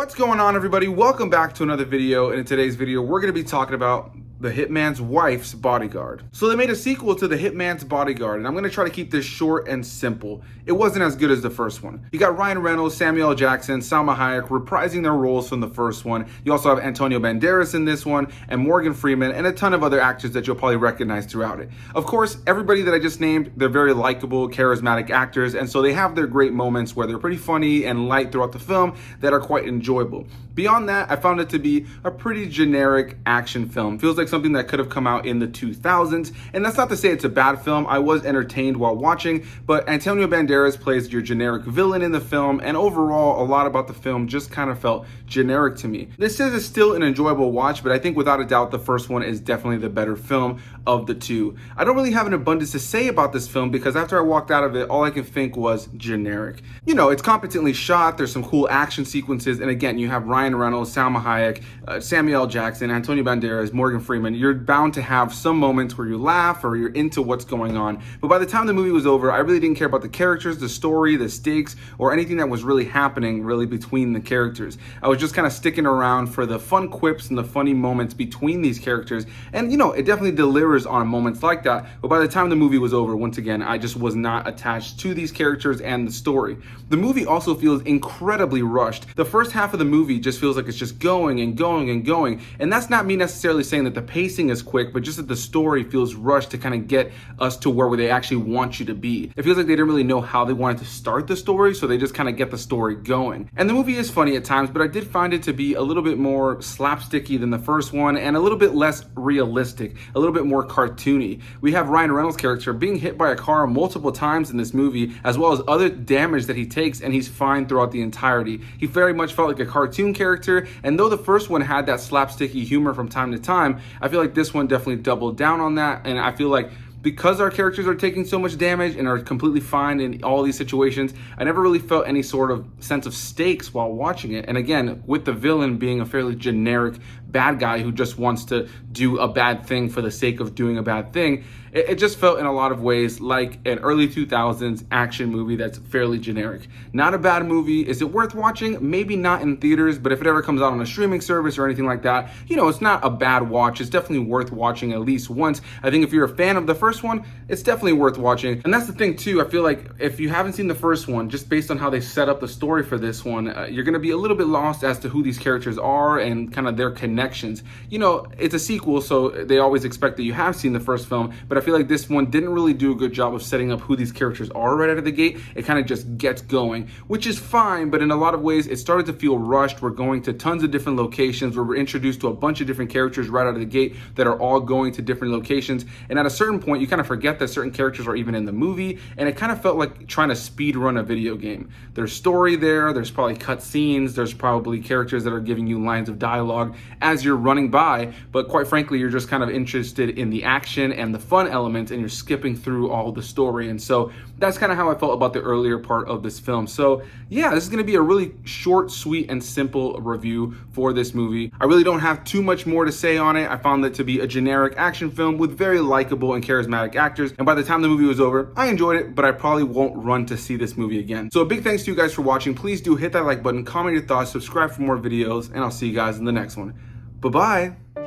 What's going on, everybody? Welcome back to another video, and in today's video we're going to be talking about the Hitman's wife's Bodyguard. So they made a sequel to the Hitman's Bodyguard, and I'm going to try to keep this short and simple. It wasn't as good as the first one. You got Ryan Reynolds, Samuel L. Jackson, Salma Hayek reprising their roles from the first one. You also have Antonio Banderas in this one, and Morgan Freeman, and a ton of other actors that you'll probably recognize throughout it. Of course, everybody that I just named, they're very likable, charismatic actors, and so they have their great moments where they're pretty funny and light throughout the film that are quite enjoyable. Beyond that, I found it to be a pretty generic action film. Feels like something that could have come out in the 2000s, and that's not to say it's a bad film. I was entertained while watching, but Antonio Banderas plays your generic villain in the film, and overall, a lot about the film just kind of felt generic to me. This is still an enjoyable watch, but I think without a doubt, the first one is definitely the better film of the two. I don't really have an abundance to say about this film because after I walked out of it, all I can think was generic. You know, it's competently shot, there's some cool action sequences, and again, you have Ryan Reynolds, Salma Hayek, Samuel L. Jackson, Antonio Banderas, Morgan Freeman. You're bound to have some moments where you laugh or you're into what's going on. But by the time the movie was over, I really didn't care about the characters, the story, the stakes, or anything that was really happening really between the characters. I was just kind of sticking around for the fun quips and the funny moments between these characters. And you know, it definitely delivers on moments like that. But by the time the movie was over, once again, I just was not attached to these characters and the story. The movie also feels incredibly rushed. The first half of the movie just feels like it's just going and going and going. And that's not me necessarily saying that the pacing is quick, but just that the story feels rushed to kind of get us to where they actually want you to be. It feels like they didn't really know how they wanted to start the story, so they just kind of get the story going. And the movie is funny at times, but I did find it to be a little bit more slapsticky than the first one and a little bit less realistic, a little bit more cartoony. We have Ryan Reynolds' character being hit by a car multiple times in this movie, as well as other damage that he takes, and he's fine throughout the entirety. He very much felt like a cartoon character, and though the first one had that slapsticky humor from time to time, I feel like this one definitely doubled down on that, and I feel like because our characters are taking so much damage and are completely fine in all these situations, I never really felt any sort of sense of stakes while watching it. And again, with the villain being a fairly generic bad guy who just wants to do a bad thing for the sake of doing a bad thing, it just felt in a lot of ways like an early 2000s action movie that's fairly generic. Not a bad movie. Is it worth watching? Maybe not in theaters, but if it ever comes out on a streaming service or anything like that, you know, it's not a bad watch. It's definitely worth watching at least once. I think if you're a fan of the first one, it's definitely worth watching. And that's the thing too, I feel like if you haven't seen the first one, just based on how they set up the story for this one, you're gonna be a little bit lost as to who these characters are and kind of their connections. You know, it's a sequel, so they always expect that you have seen the first film, but I feel like this one didn't really do a good job of setting up who these characters are right out of the gate. It kind of just gets going, which is fine, but in a lot of ways, it started to feel rushed. We're going to tons of different locations where we're introduced to a bunch of different characters right out of the gate that are all going to different locations, and at a certain point, you kind of forget that certain characters are even in the movie, and it kind of felt like trying to speed run a video game. There's story there's probably cut scenes, there's probably characters that are giving you lines of dialogue as you're running by, but quite frankly, you're just kind of interested in the action and the fun elements, and you're skipping through all the story. And so that's kind of how I felt about the earlier part of this film. So yeah, this is going to be a really short, sweet, and simple review for this movie. I really don't have too much more to say on it. I found it to be a generic action film with very likable and charismatic actors, and by the time the movie was over, I enjoyed it, but I probably won't run to see this movie again. So a big thanks to you guys for watching. Please do hit that like button, comment your thoughts, subscribe for more videos, and I'll see you guys in the next one. Bye-bye.